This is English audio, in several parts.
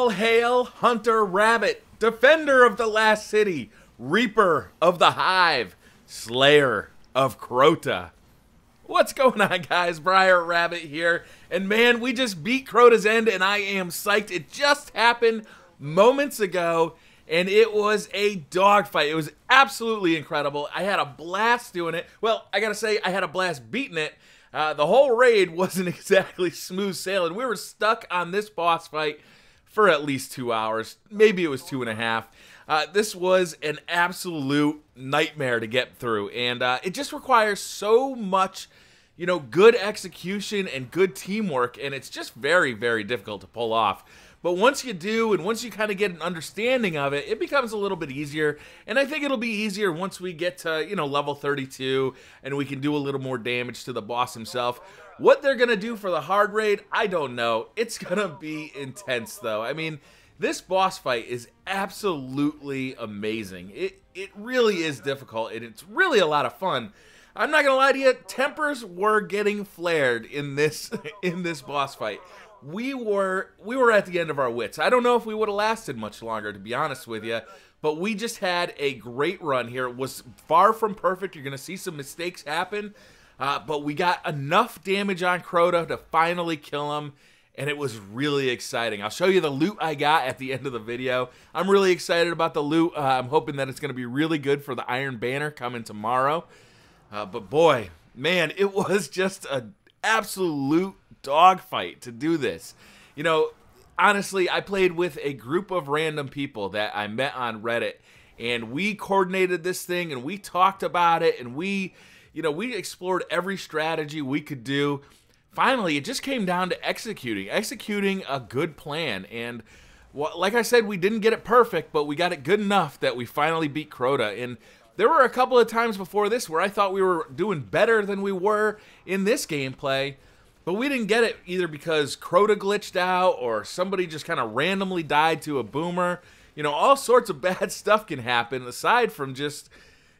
All hail Hunter Rabbit, defender of the last city, reaper of the hive, slayer of Crota. What's going on, guys? BriarRabbit here, and man, we just beat Crota's End, and I am psyched. It just happened moments ago, and it was a dogfight. It was absolutely incredible. I had a blast doing it. Well, I gotta say, I had a blast beating it. The whole raid wasn't exactly smooth sailing. We were stuck on this boss fight for at least 2 hours. Maybe it was 2.5. This was an absolute nightmare to get through, and it just requires so much, you know, good execution and good teamwork, and it's just very, very difficult to pull off. But once you do, and once you kind of get an understanding of it, it becomes a little bit easier. And I think it'll be easier once we get to, you know, level 32, and we can do a little more damage to the boss himself. What they're going to do for the hard raid, I don't know. It's going to be intense, though. I mean, this boss fight is absolutely amazing. It really is difficult, and it's really a lot of fun. I'm not going to lie to you, tempers were getting flared in this boss fight. We were at the end of our wits. I don't know if we would have lasted much longer, to be honest with you, but we just had a great run here. It was far from perfect. You're going to see some mistakes happen, but we got enough damage on Crota to finally kill him, and it was really exciting. I'll show you the loot I got at the end of the video. I'm really excited about the loot. I'm hoping that it's going to be really good for the Iron Banner coming tomorrow. But boy, man, it was just an absolute dogfight to do this. You know, honestly, I played with a group of random people that I met on Reddit, and we coordinated this thing, and we talked about it, and we explored every strategy we could do. Finally, it just came down to executing a good plan, and like I said, we didn't get it perfect, but we got it good enough that we finally beat Crota. And there were a couple of times before this where I thought we were doing better than we were in this gameplay, but we didn't get it either because Crota glitched out or somebody just kind of randomly died to a boomer. You know, all sorts of bad stuff can happen aside from just,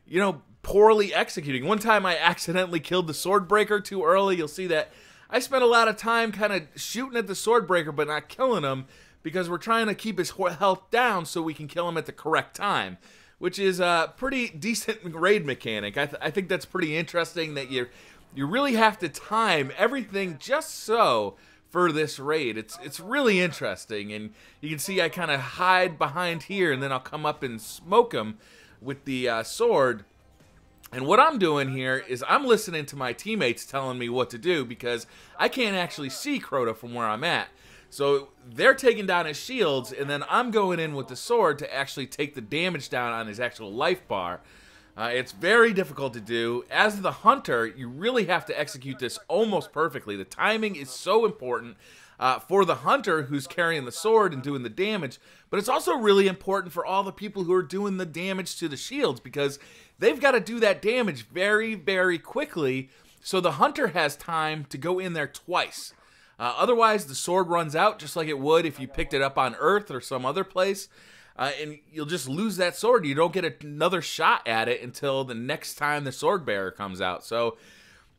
you know, poorly executing. One time I accidentally killed the Swordbreaker too early. You'll see that I spent a lot of time kind of shooting at the Swordbreaker but not killing him because we're trying to keep his health down so we can kill him at the correct time, which is a pretty decent raid mechanic. I think that's pretty interesting that you really have to time everything just so for this raid. It's really interesting, and you can see I kind of hide behind here, and then I'll come up and smoke him with the sword. And what I'm doing here is I'm listening to my teammates telling me what to do because I can't actually see Crota from where I'm at. So they're taking down his shields, and then I'm going in with the sword to actually take the damage down on his actual life bar. It's very difficult to do. As the hunter, you really have to execute this almost perfectly. The timing is so important for the hunter who's carrying the sword and doing the damage, but it's also really important for all the people who are doing the damage to the shields because they've got to do that damage very, very quickly so the hunter has time to go in there twice. Otherwise, the sword runs out just like it would if you picked it up on Earth or some other place. And you'll just lose that sword. You don't get another shot at it until the next time the sword bearer comes out. So,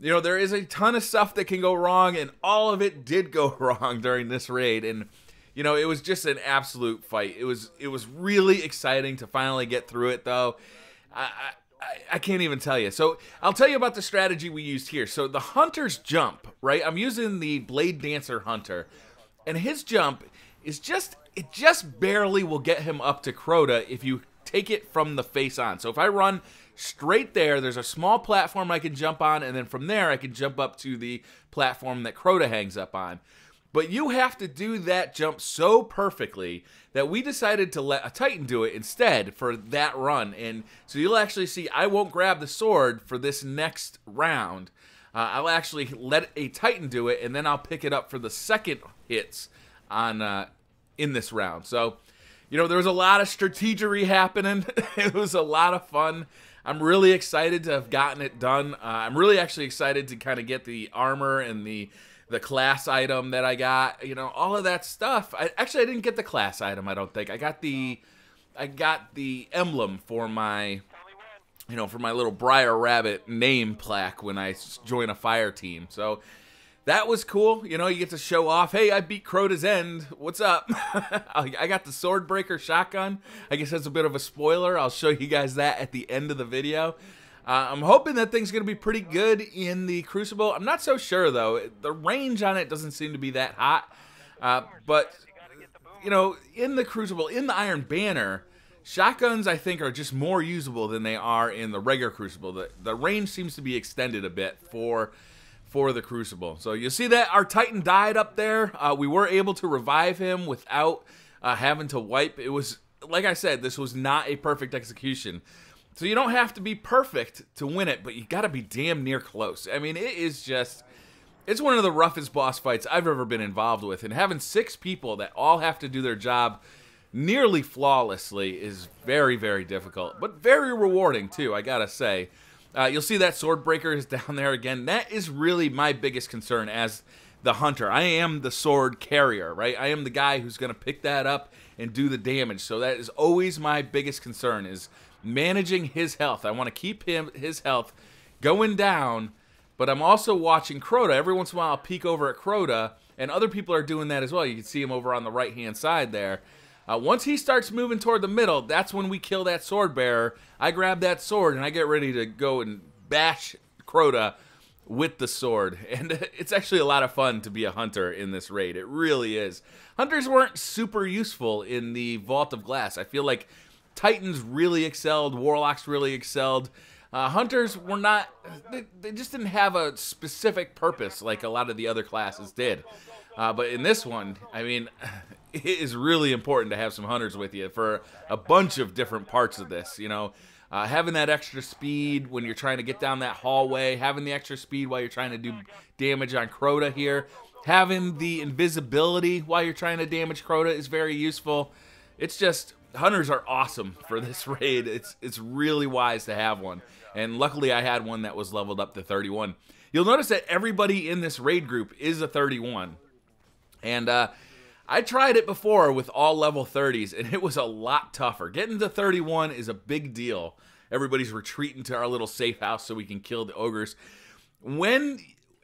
you know, there is a ton of stuff that can go wrong, and all of it did go wrong during this raid. And, you know, it was just an absolute fight. It was really exciting to finally get through it, though. I can't even tell you. So I'll tell you about the strategy we used here. So the hunter's jump, right? I'm using the Blade Dancer hunter, and his jump is it just barely will get him up to Crota if you take it from the face on. So if I run straight there, there's a small platform I can jump on, and then from there I can jump up to the platform that Crota hangs up on. But you have to do that jump so perfectly that we decided to let a Titan do it instead for that run. And so you'll actually see I won't grab the sword for this next round. I'll actually let a Titan do it, and then I'll pick it up for the second hits on in this round. So, you know, there was a lot of strategery happening. It was a lot of fun. I'm really excited to have gotten it done. I'm really actually excited to kind of get the armor and the class item that I got. You know, all of that stuff. I didn't get the class item, I don't think. I got the emblem for my, you know, for my little BriarRabbit name plaque when I join a fire team. So that was cool. You know, you get to show off, hey, I beat Crota's End. What's up? I got the Swordbreaker shotgun. I guess that's a bit of a spoiler. I'll show you guys that at the end of the video. I'm hoping that thing's going to be pretty good in the Crucible. I'm not so sure, though. The range on it doesn't seem to be that hot. But, you know, in the Crucible, in the Iron Banner, shotguns, I think, are just more usable than they are in the regular Crucible. The range seems to be extended a bit for the Crucible. So you see that our Titan died up there. We were able to revive him without having to wipe. It was, like I said, this was not a perfect execution. So you don't have to be perfect to win it, but you got to be damn near close. I mean, it is just, it's one of the roughest boss fights I've ever been involved with. And having 6 people that all have to do their job nearly flawlessly is very, very difficult, but very rewarding too, I gotta say. You'll see that Swordbreaker is down there again. That is really my biggest concern as the hunter. I am the sword carrier, right? I am the guy who's gonna pick that up and do the damage. So that is always my biggest concern, is managing his health. I want to keep his health going down, but I'm also watching Crota. Every once in a while I'll peek over at Crota, and other people are doing that as well. You can see him over on the right-hand side there. Once he starts moving toward the middle, that's when we kill that sword bearer. I grab that sword, and I get ready to go and bash Crota with the sword. And it's actually a lot of fun to be a hunter in this raid. It really is. Hunters weren't super useful in the Vault of Glass. I feel like Titans really excelled, Warlocks really excelled. Hunters were not, they just didn't have a specific purpose like a lot of the other classes did. But in this one, I mean, it is really important to have some hunters with you for a bunch of different parts of this, you know. Having that extra speed when you're trying to get down that hallway, having the extra speed while you're trying to do damage on Crota here, having the invisibility while you're trying to damage Crota is very useful. It's just, hunters are awesome for this raid. It's really wise to have one. And luckily I had one that was leveled up to 31. You'll notice that everybody in this raid group is a 31. And I tried it before with all level 30s, and it was a lot tougher. Getting to 31 is a big deal. Everybody's retreating to our little safe house so we can kill the ogres.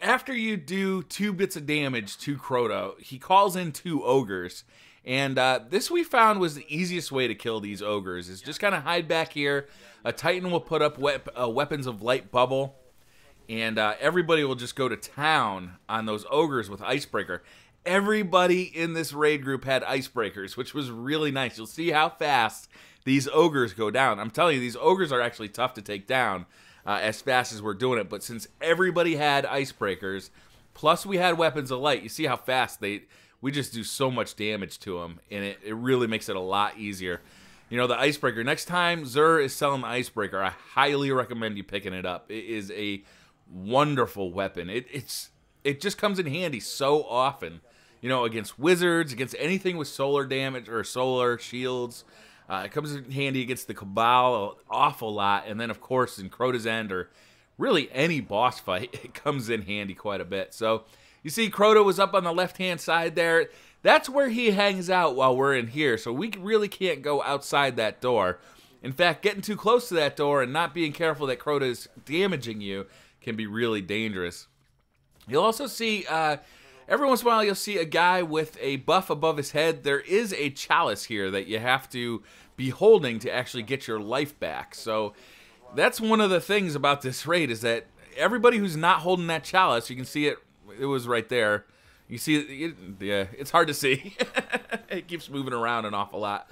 After you do 2 bits of damage to Crota, he calls in 2 ogres. And this we found was the easiest way to kill these ogres, is just kind of hide back here. A Titan will put up weapons of light bubble, and everybody will just go to town on those ogres with Icebreaker. Everybody in this raid group had Icebreakers, which was really nice. You'll see how fast these ogres go down. I'm telling you, these ogres are actually tough to take down as fast as we're doing it. But since everybody had Icebreakers, plus we had weapons of light, you see how fast we just do so much damage to them, and it really makes it a lot easier. You know, the Icebreaker, next time Zur is selling the Icebreaker, I highly recommend you picking it up. It is a wonderful weapon. It just comes in handy so often. You know, against wizards, against anything with solar damage or solar shields. It comes in handy against the Cabal an awful lot. And then, of course, in Crota's End or really any boss fight, it comes in handy quite a bit. So, you see Crota was up on the left-hand side there. That's where he hangs out while we're in here. So, we really can't go outside that door. In fact, getting too close to that door and not being careful that Crota is damaging you can be really dangerous. You'll also see... every once in a while, you'll see a guy with a buff above his head. There is a chalice here that you have to be holding to actually get your life back. So that's one of the things about this raid, is that everybody who's not holding that chalice, you can see it was right there. You see it, yeah, it's hard to see. It keeps moving around an awful lot.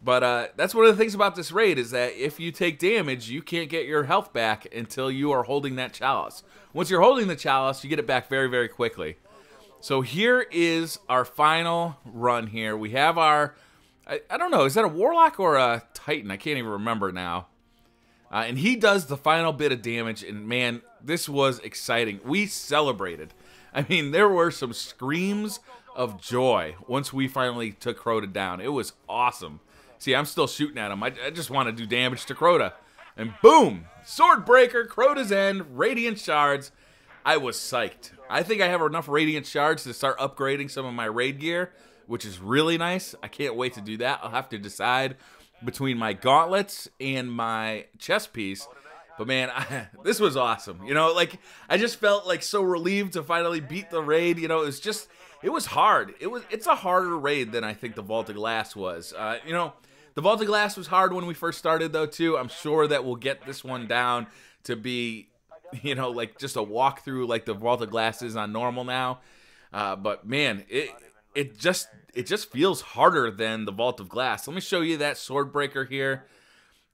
But that's one of the things about this raid, is that if you take damage, you can't get your health back until you are holding that chalice. Once you're holding the chalice, you get it back very, very quickly. So here is our final run here. We have our, I don't know, is that a Warlock or a Titan? I can't even remember now. And he does the final bit of damage, and man, this was exciting. We celebrated. I mean, there were some screams of joy once we finally took Crota down. It was awesome. See, I'm still shooting at him. I just want to do damage to Crota. And boom! Swordbreaker, Crota's End, Radiant Shards. I was psyched. I think I have enough Radiant Shards to start upgrading some of my raid gear, which is really nice. I can't wait to do that. I'll have to decide between my gauntlets and my chest piece But man, this was awesome. You know, like I just felt like so relieved to finally beat the raid. You know, it was hard. It's a harder raid than I think the Vault of Glass was. You know, the Vault of Glass was hard when we first started though too. I'm sure that we'll get this one down to be, you know, like just a walkthrough like the Vault of Glass is on normal now. But man, it just feels harder than the Vault of Glass. Let me show you that sword breaker here.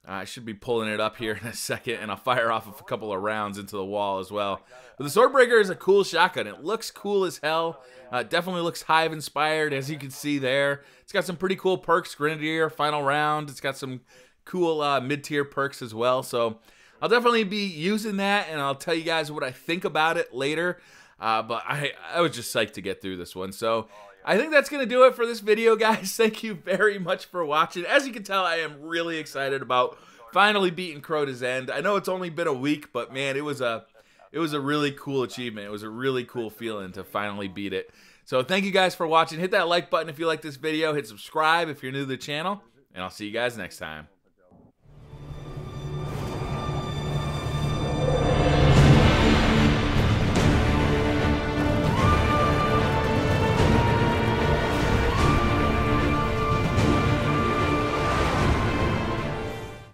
I should be pulling it up here in a second, and I'll fire off a couple of rounds into the wall as well. But the Swordbreaker is a cool shotgun. It looks cool as hell. Definitely looks Hive inspired, as you can see there. It's got some pretty cool perks. Grenadier, final round. It's got some cool mid-tier perks as well. So I'll definitely be using that, and I'll tell you guys what I think about it later. But I was just psyched to get through this one. So I think that's going to do it for this video, guys. Thank you very much for watching. As you can tell, I am really excited about finally beating Crota's End. I know it's only been a week, but man, it was a really cool achievement. It was a really cool feeling to finally beat it. So thank you guys for watching. Hit that like button if you like this video. Hit subscribe if you're new to the channel, and I'll see you guys next time.